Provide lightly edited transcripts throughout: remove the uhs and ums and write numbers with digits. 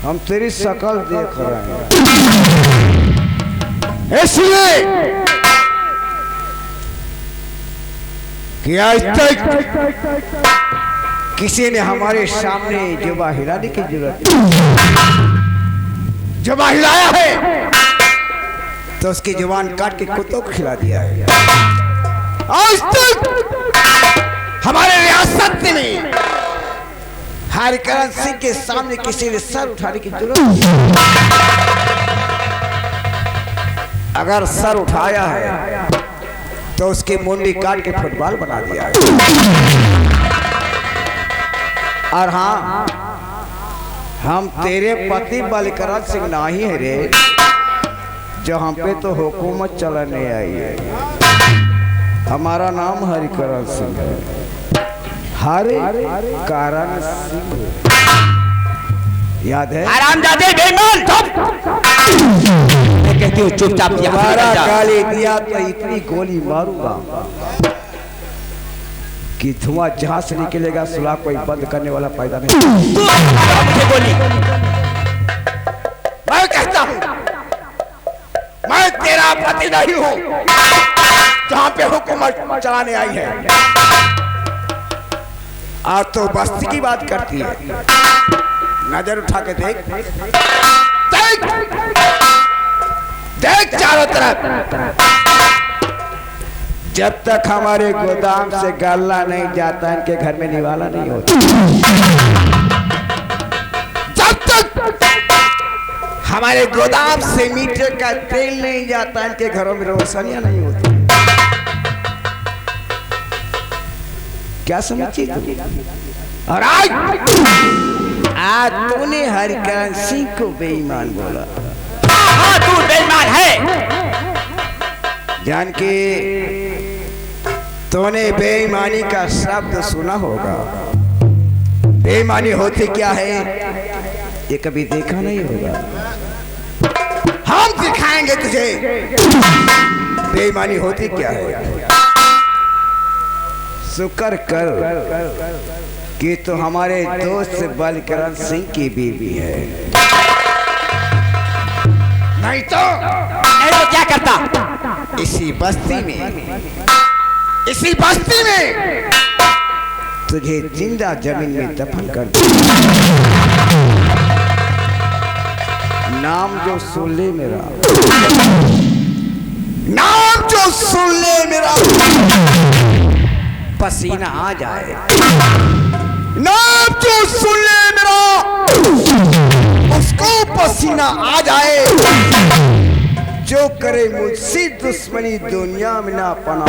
हम तेरी शकल देख रहे हैं, इसलिए कि आज तक किसी ने हमारे सामने जुबा हिलाने की जरूरत नहीं। जुबा हिलाया है तो उसकी जुबान काट के कुत्तों को खिला दिया है। आज तक हमारे रियासत में हरिकरण सिंह के सामने किसी ने सर उठाने की जरूरत नहीं। अगर सर उठाया है तो उसकी मुंडी काट के फुटबॉल बना दिया है। और हाँ, हम तेरे पति बलिकरण सिंह नहीं है रे, जो हम पे तो हुकूमत चलाने आई है। हमारा नाम हरिकरण सिंह है, हरिकरण सिंह, याद है? आरामजादे बेईमान, चुप। मैं कहती हूँ चुपचाप दोबारा गाली दिया तो इतनी गोली मारूंगा कि धुआं जहां से निकलेगा सुलह कोई बंद करने वाला पैदा नहीं। गोली मैं कहता हूँ, मैं तेरा पति नहीं हूँ जहां पे हुकूमत चलाने आई है। आज तो बस्ती की बात करती है, नजर उठा के देख, देख, देख चारों तरफ। जब तक हमारे गोदाम से गल्ला नहीं जाता, इनके घर में निवाला नहीं होता। जब तक हमारे गोदाम से मीठे का तेल नहीं जाता, इनके घरों में रोशनियां नहीं होती। क्या समझी तू? और आज तूने हरिकरण सिंह को बेईमान बोला। हाँ, तू बेईमान है। जान के तूने बेईमानी का शब्द सुना होगा। बेईमानी होती क्या है ये कभी देखा नहीं होगा। हम दिखाएंगे तुझे बेईमानी होती क्या है। शुक्र कर कि तो हमारे दोस्त बलिकरण सिंह की बीवी है, नहीं तो क्या करता? इसी बस्ती में तुझे जिंदा जमीन में दफन कर दे। नाम जो सुन ले मेरा, नाम जो सुन ले मेरा, पसीना आ जाए। नाम जो सुन ले मेरा, उसको पसीना आ जाए। जो करे मुझसे दुश्मनी दुनिया में ना पना।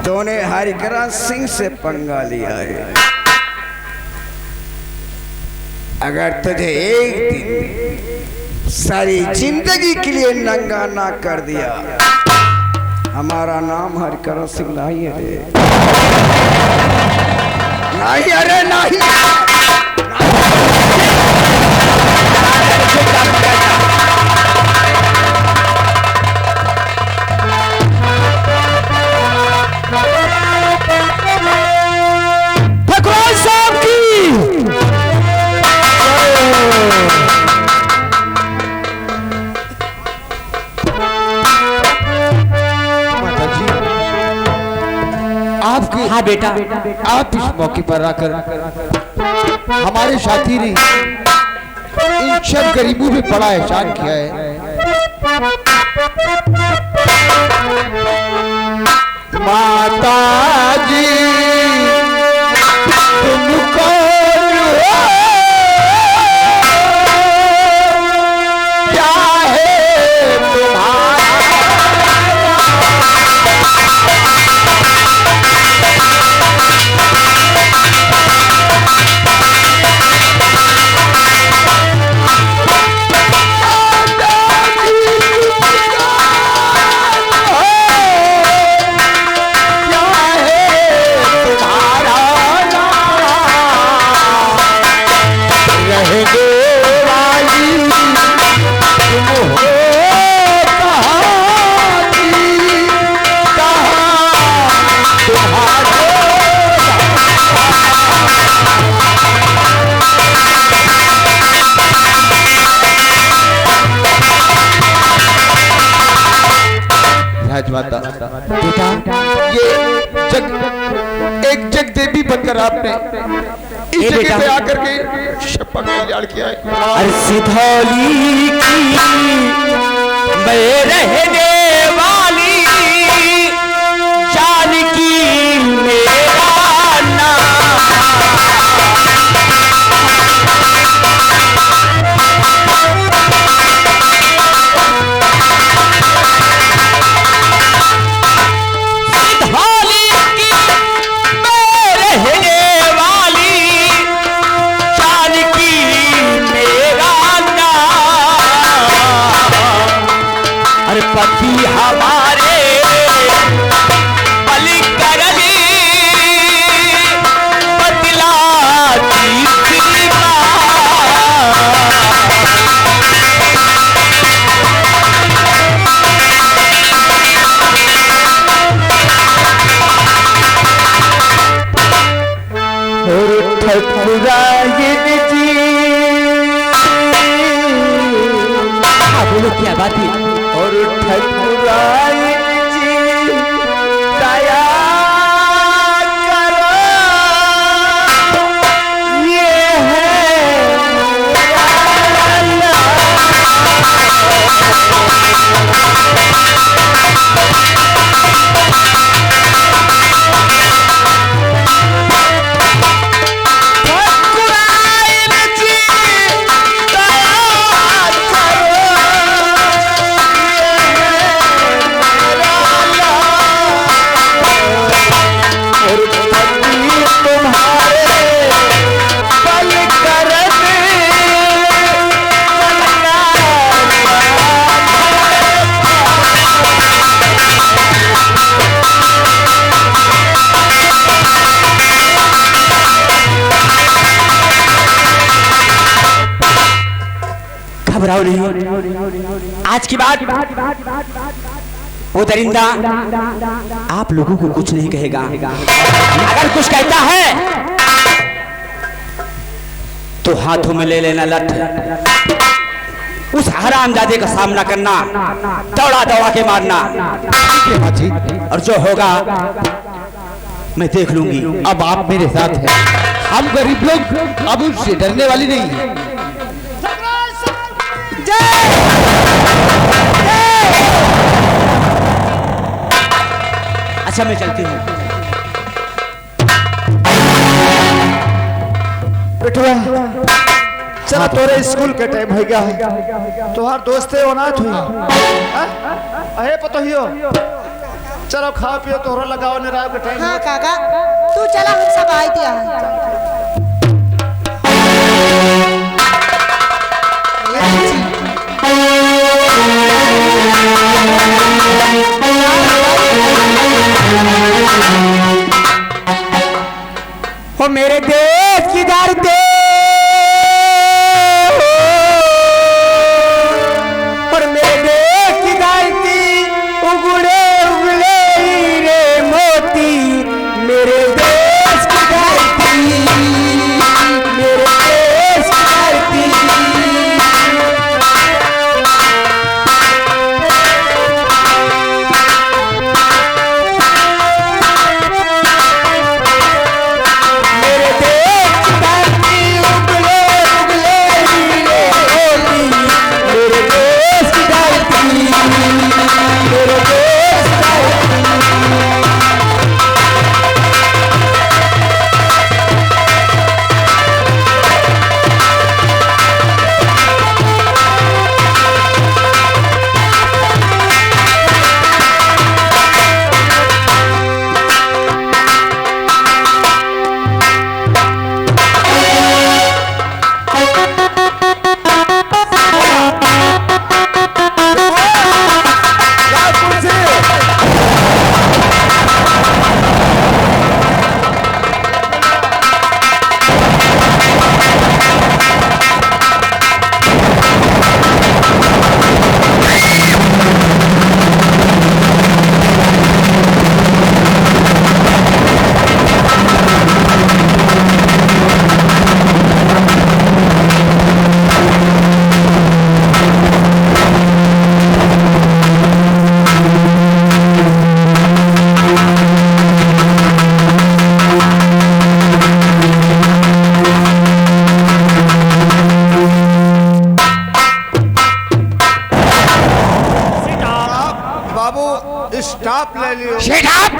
तूने हरिकरण सिंह से पंगा लिया है। अगर तुझे एक दिन सारी जिंदगी के लिए नंगा ना कर दिया, हमारा नाम हरिकरण सिंह नहीं है रे, नहीं अरे नहीं। भगवान साहब की आपके, हाँ बेटा, आप इस मौके पर आकर हमारे साथी ने इन सब गरीबों में बड़ा एहसान किया है। माता जी तुम कौन हो, क्या है तुम्हारा? क्या है राजमाता। बेटा ये एक जग देवी बनकर आपने इस जगह पे आकर के सबका कल्याण किया है। अरे सिधौली की मैं रहने वाली जानकी मेरा नाम। सिधौली की मैं रहने वाली जानकी मेरा नाम। अरे पति हमारे बलिकरनी बतलाती थी बोलो क्या बात है। और ठकुराइन जी दया करो, ये है मेरा ठकुराइन जी दया घबराओ नहीं, आज की बात वो दरिंदा आप लोगों को कुछ नहीं कहेगा। अगर कुछ कहता है तो हाथों में ले लेना लठ, उस हरामजादे का सामना करना, दौड़ा दौड़ा के मारना, और जो होगा मैं देख लूंगी। अब आप मेरे साथ हैं, हम गरीब लोग अब उससे डरने वाली नहीं है। अच्छा मैं चलती हूँ। बेटुआ चलो तोरे स्कूल के टाइम हो गया है, तोहार दोस्ते अनाथ हुई अहे पतोहियो, चलो खाओ पियो, तोहरा लगाओ ने रात के टाइम। हाँ काका तू चला, हम सब आए दिया है। हो मेरे देश की धरती और मेरे देश की धरती, उगड़े उगड़े हीरे मोती, मेरे देश की धरती। फैलियो Shut up!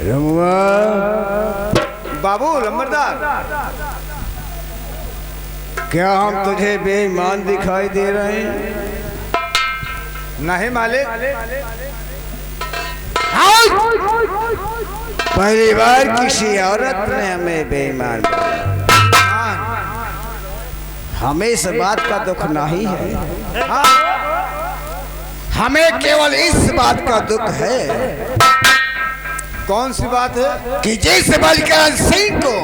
रमुआ बाबू लंबरदार क्या हम तुझे बेईमान दिखाई दे रहे हैं? नहीं मालिक पहली बार किसी औरत ने हमें बेईमान बोला। हमें इस बात का दुख नहीं है, हमें केवल इस बात का दुख है कौन सी बात है कि जिस बलकरण सिंह को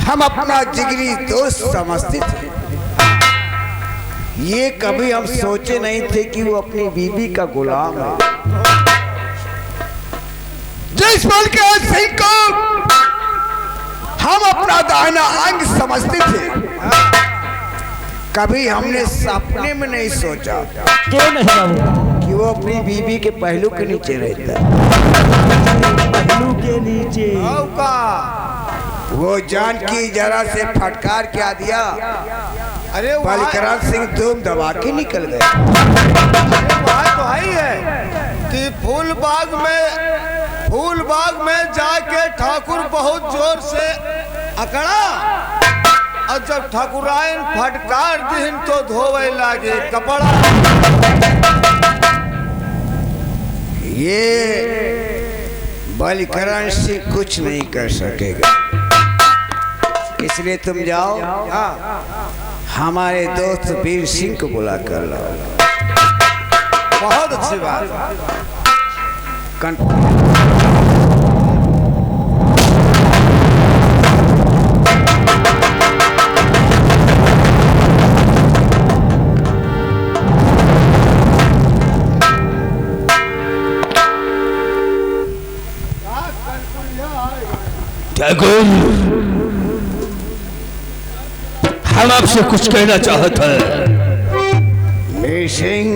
हम अपना जिगरी दोस्त समझते थे, ये कभी हम सोचे नहीं थे कि वो अपनी बीवी का गुलाम है। जिस बलकरण सिंह को हम अपना दाहिना अंग समझते थे, कभी हमने सपने में नहीं सोचा क्यों नहीं बाबू? कि वो अपनी बीवी के पहलू के नीचे रहता है। पहलू के नीचे का वो जानकी जरा से फटकार क्या दिया, अरे बलकरण सिंह धूम दबा के निकल गए। बात तो ही है कि फूल बाग में जाके ठाकुर बहुत जोर से अकड़ा और जब ठाकुरायन फटकार दिन तो धोवे लागे कपड़ा। ये बलकरण सिंह कुछ नहीं कर सकेगा, इसलिए तुम जाओ हमारे दोस्त वीर सिंह को बुला कर लाओ। बहुत अच्छी बात। ठाकुर, हम आपसे कुछ कहना चाहते हैं। वीर सिंह,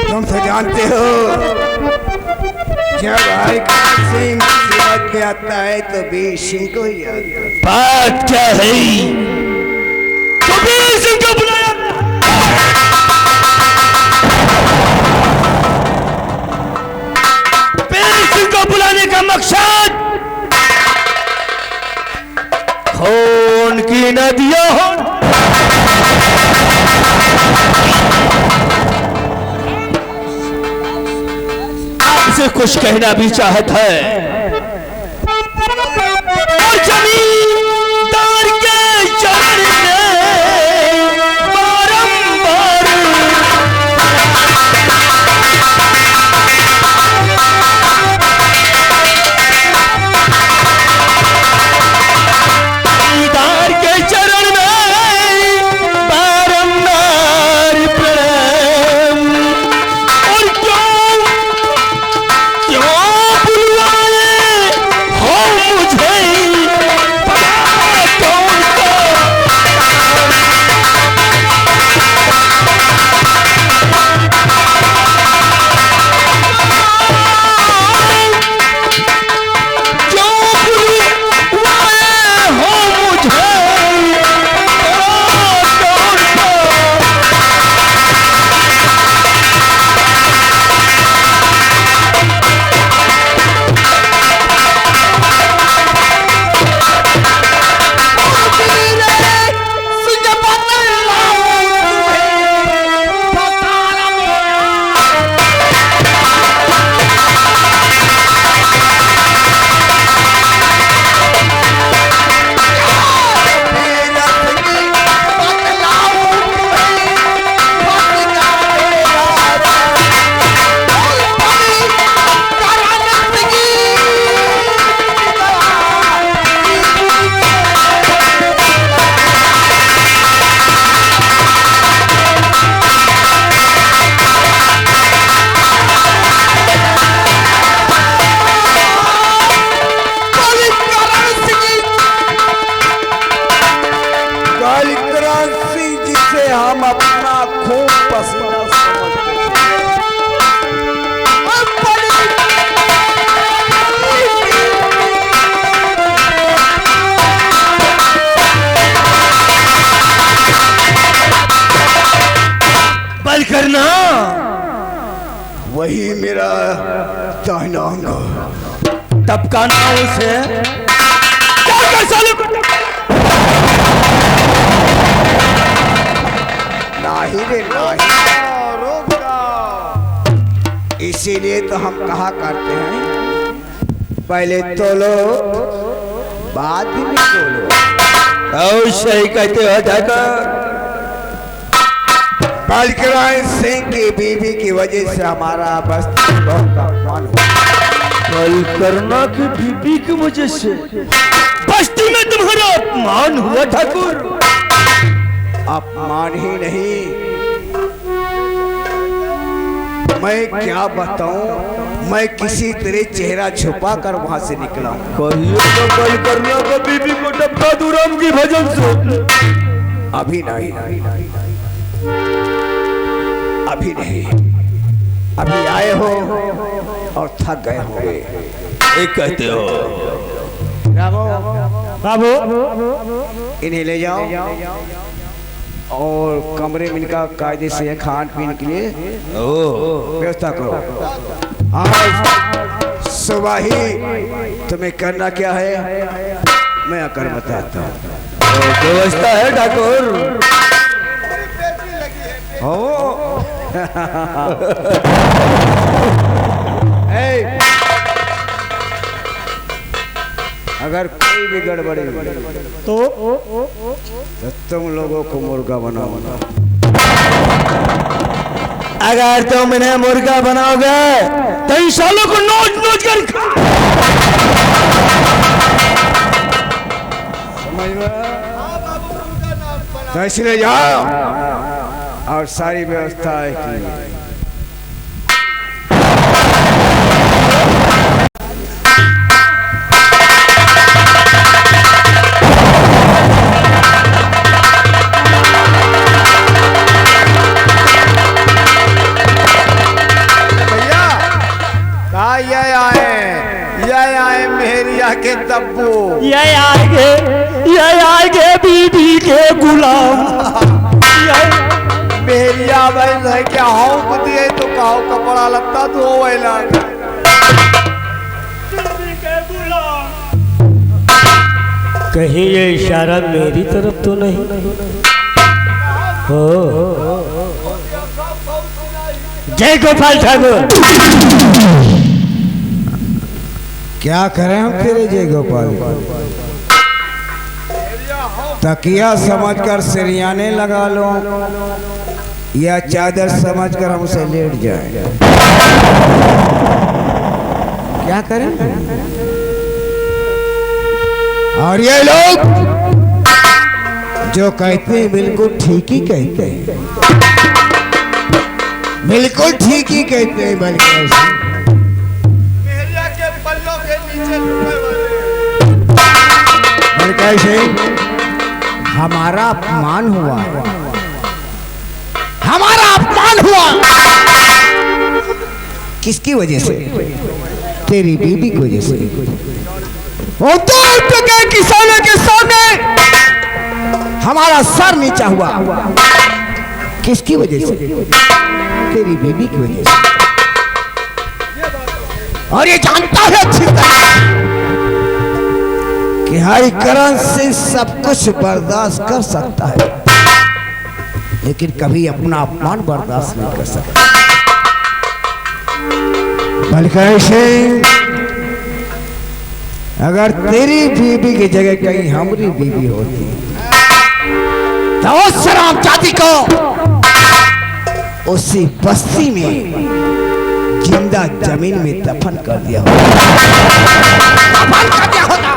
तुम तो जानते हो जब बलकरण सिंह मुसीबत में आता है तो वीर सिंह को ही याद करता है। बात क्या है? तो वीर सिंह को बुलाया। वीर सिंह को बुलाने का मकसद खून की नदियां हो, आपसे कुछ कहना भी चाहता है। और जमींदार के चरण में बारंबार जमींदार के चरण में बारंबार प्रेम और क्यों बुलवाए टपकाना उसे क्या कर साले को? नहीं रे नहीं, रुक जाओ। इसीलिए तो हम कहा करते हैं पहले तोलो बाद में तोलो। और सही कहते हो ठाकुर। बलकराय सिंह की बीवी की वजह से हमारा बस्ती में बहुत अपमान हुआ। कल करना की बीबी की वजह से बस्ती में तुम्हारा अपमान हुआ ठाकुर। अपमान ही नहीं, मैं क्या बताऊं, मैं किसी तरह चेहरा छुपा कर वहां से निकला हूं। कहिए तो कल करना का बीबी को टपका दूं राम की भजन से। अभी नहीं, अभी नहीं, अभी आए हो और थक गए होंगे। एक कहते हो बाबू इन्हें ले जाओ और कमरे में इनका कायदे से खान पीने के लिए व्यवस्था करो। आज सुबह ही तुम्हें करना क्या है मैं आकर बताता हूँ। व्यवस्था है ठाकुर। अगर कोई भी गड़बड़ी तो तुम लोगों को मुर्गा बनाओ। अगर तुम इन्हें मुर्गा बनाओगे तो इन सालों को नोच नोच कर समझ में? तो इसलिए जाओ और सारी व्यवस्था की। ये आए मेहरिया के तब्बू, ये आएंगे बीबी के गुलाम। मेहरिया बहन है क्या हौक दिए तो कहो कपड़ा लगता तो वेला कहीं ये इशारा मेरी तरफ तो नहीं हो? जय गोपाल ठाकुर। क्या करें हम तेरे जय गोपाल? तकिया समझकर सिरयाने लगा लो या चादर समझकर हमसे लेट जाए। क्या करें? और ये लोग जो कहते हैं बिल्कुल ठीक ही कहते हैं, बिल्कुल ठीक ही कहते हैं। बल्कि मेहरिया के पल्लों के नीचे डूबे वाले कैसे हमारा अपमान हुआ, हमारा अपमान हुआ किसकी वजह से? तेरी बीबी की वजह से। वो तो के किसानों के सामने हमारा सर नीचा हुआ किसकी वजह से? तेरी बीबी की वजह से। और ये जानता है अच्छी तरह कि हरिकरण से सब कुछ बर्दाश्त कर सकता है, लेकिन कभी अपना अपमान बर्दाश्त नहीं कर सकता। बल्कि अगर तेरी बीबी की जगह कहीं हमारी बीबी होती तो उस शराब जाति को उसी बस्ती में जिंदा जमीन में दफन कर दिया होता। दफन कर दिया होता।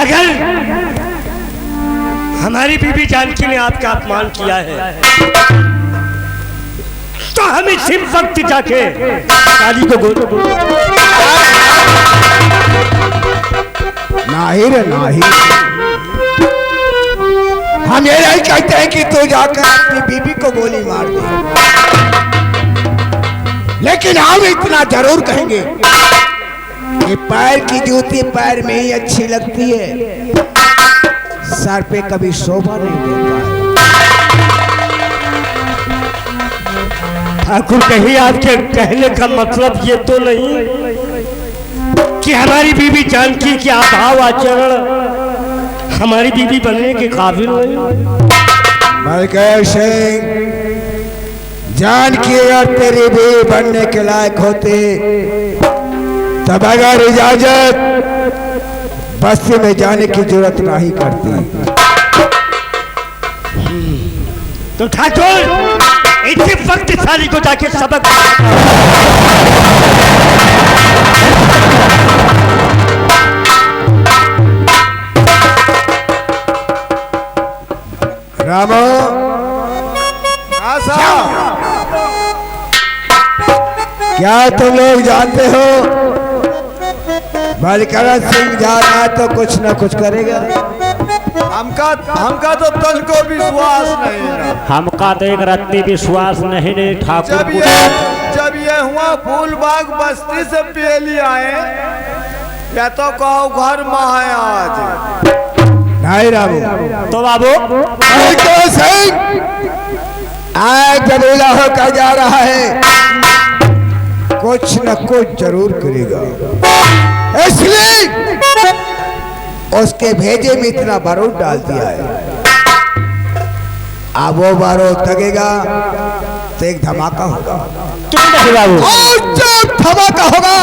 अगर हमारी बीबी जानकी ने आपका अपमान किया है तो हम इसी वक्त जाके काली को नहीं रे नहीं, हम ये नहीं कहते हैं कि तू जाकर अपनी बीबी को गोली मार दे, लेकिन हम इतना जरूर कहेंगे कि पैर की जूती पैर में ही अच्छी लगती है, सर पे कभी शोभा नहीं देता है। ठाकुर कहीं आपके कहने का मतलब ये तो नहीं कि हमारी बीवी जानकी के अभाव आचरण हमारी बीवी बनने के काबिल नहीं। मलकेश सिंह, जानकी अगर तेरी बीवी बनने के लायक होते तब अगर इजाजत बस्ती में जाने की जरूरत नहीं करती। तो ठाकुर इसी वक्त साली को जाके सबक रामो, हाँ साहब, क्या तुम लोग जानते हो बलकरण सिंह जा रहा है तो कुछ न कुछ करेगा? हमका तो तन को विश्वास नहीं है। हमका तो एक रत्ती विश्वास नहीं रे ठाकुर। जब ये हुआ फूल बाग बस्ती से पहली आए या तो कहो घर में है आज नहीं रामू। तो बाबू बलकरण सिंह आज जबीला होकर जा रहा है, कुछ न कुछ जरूर करेगा, इसलिए उसके भेजे में इतना बारूद डाल दिया है। अब वो बारूद लगेगा तो एक धमाका होगा, बाबू और जब धमाका होगा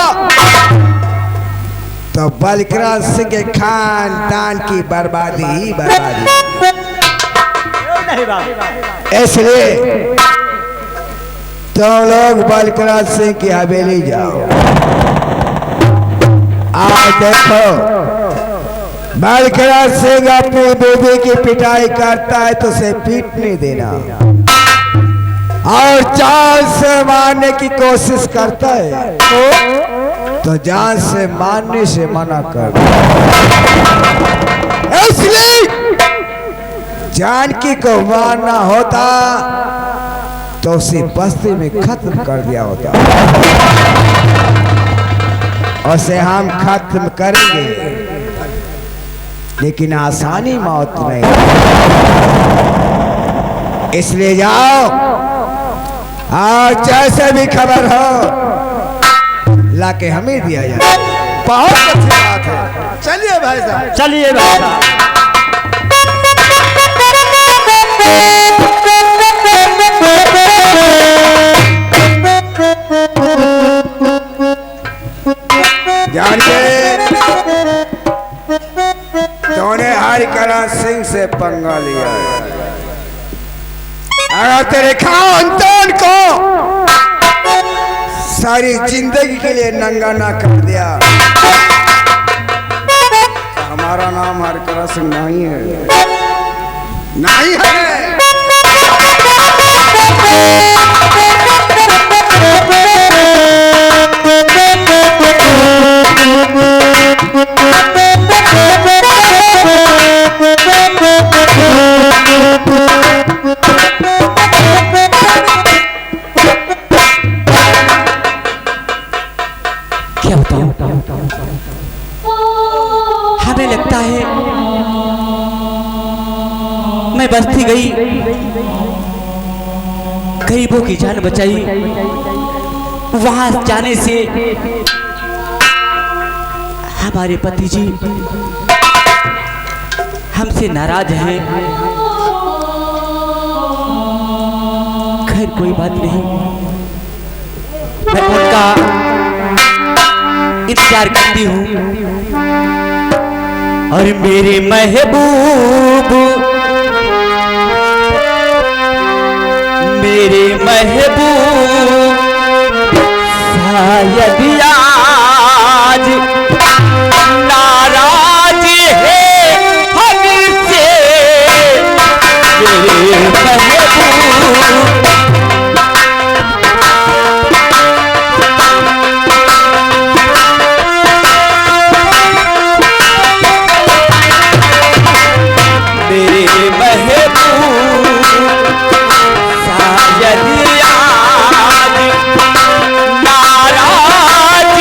तो बलकरण सिंह के खानदान की बर्बादी ही बर्बादी। इसलिए तुम लोग बलकरण सिंह की हवेली जाओ। आज देखो बलकरण सिंह अपनी बीवी की पिटाई करता है तो उसे पीटने देना, और जान से मारने की कोशिश करता है तो जान से मारने से मना कर। इसलिए जानकी को मारना होता तो उसे बस्ती में खत्म कर दिया होता, उसे हम खत्म करेंगे लेकिन आसानी मौत नहीं। इसलिए जाओ और जैसे भी खबर हो लाके हमें दिया जाए। बहुत अच्छी बात है। चलिए भाई साहब, चलिए भाई साहब। जान के तूने हरिकरण सिंह से पंगा लिया है। अगर तेरे खानदान को सारी जिंदगी के लिए नंगा ना कर दिया, हमारा नाम हरिकरण सिंह नहीं है, नहीं है। क्या बताऊं? हमें लगता है मैं बस्ती गई, गरीबों की जान बचाई, वहां जाने से हमारे पति जी हमसे नाराज हैं। खैर कोई बात नहीं, मैं उनका इंतजार करती हूँ। और मेरे महबूब, मेरे महबूब शायद आज नाराज है हमसे, मेरे महबूब। नाराज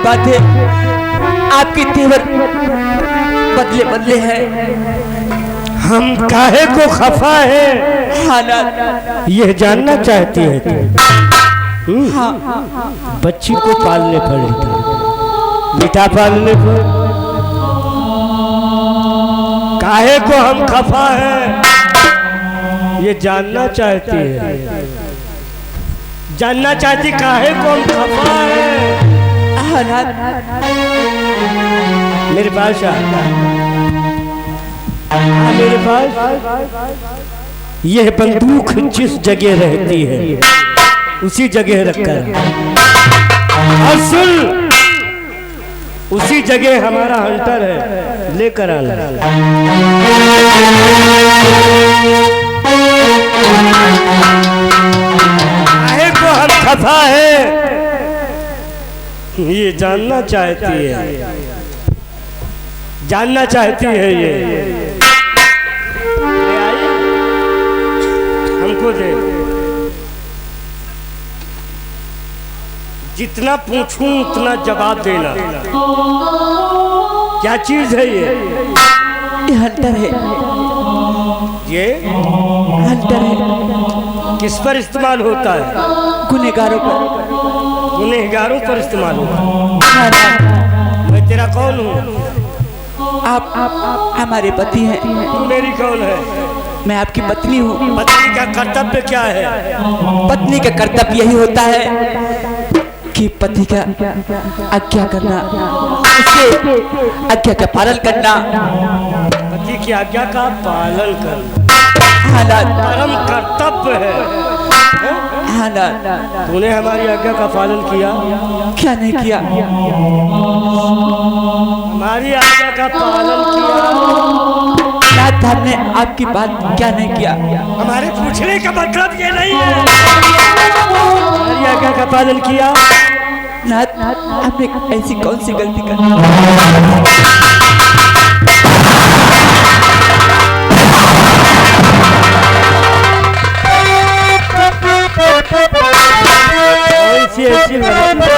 बातें आपके तेवर बदले बदले हैं। हम काहे को खफा है हालात यह जानना चाहती है तू? बच्ची को पालने पर बेटा पालने पर काहे को हम खफा है ये जानना चाहती है, जानना चाहती काहे को हम खफा है। मेरे पास मेरे पास यह बंदूक जिस जगह रहती है उसी जगह रखकर, और सुन उसी जगह हमारा हंटर है, लेकर आना। काहे को हम खफा है ये जानना चाहती है, जानना चाहती है ये। हमको दे, जितना पूछूं उतना जवाब देना। क्या चीज है ये? हंटर है, ये हंटर है। किस पर इस्तेमाल होता है? गुनहगारों पर। गुनहगारों पर इस्तेमाल होता है। मैं तेरा कौन हूँ? आप हमारे पति हैं। तू मेरी कौन है? मैं आपकी पत्नी हूँ। पत्नी का कर्तव्य क्या है? पत्नी का कर्तव्य यही होता है कि पति का आज्ञा करना, उसके आज्ञा का पालन करना। पति की आज्ञा का पालन करना हालात परम कर्तव्य है। हालात तूने हमारी आज्ञा का पालन किया? क्या नहीं किया? हमारी आज्ञा का पालन किया? नाथ हमने आपकी बात क्या नहीं किया? हमारे पूछने का मतलब ये नहीं है। हमारी आज्ञा का पालन किया? नाथ आपने ऐसी कौन सी गलती कर? कौन सी ऐसी कौन सी?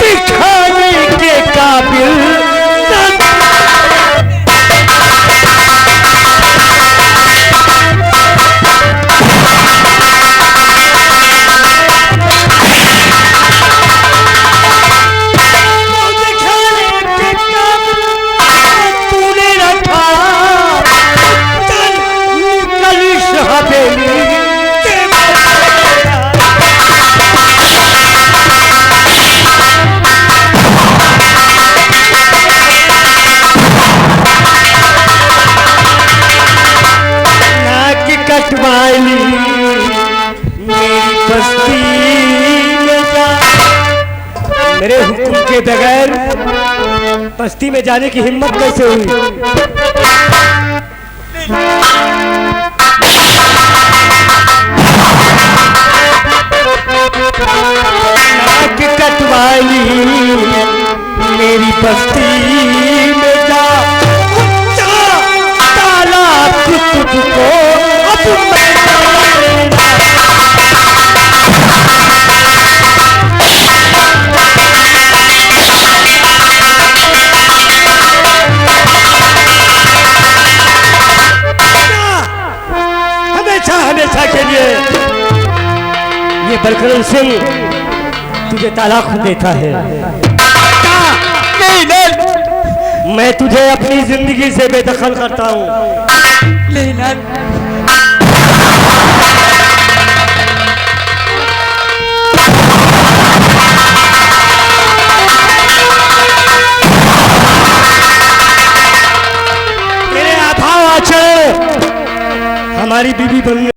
दिखाने के काबिल मेरे हुक्म के बगैर बस्ती में जाने की हिम्मत कैसे हुई? नाक कटवाली मेरी बस्ती में जा, तालाब तुझको अब मैं हमेशा के लिए ये बलकरण सिंह तुझे तलाक देता है। मैं तुझे अपनी जिंदगी से बेदखल करता हूँ। मेरे अभाव आचरण हमारी बीवी बन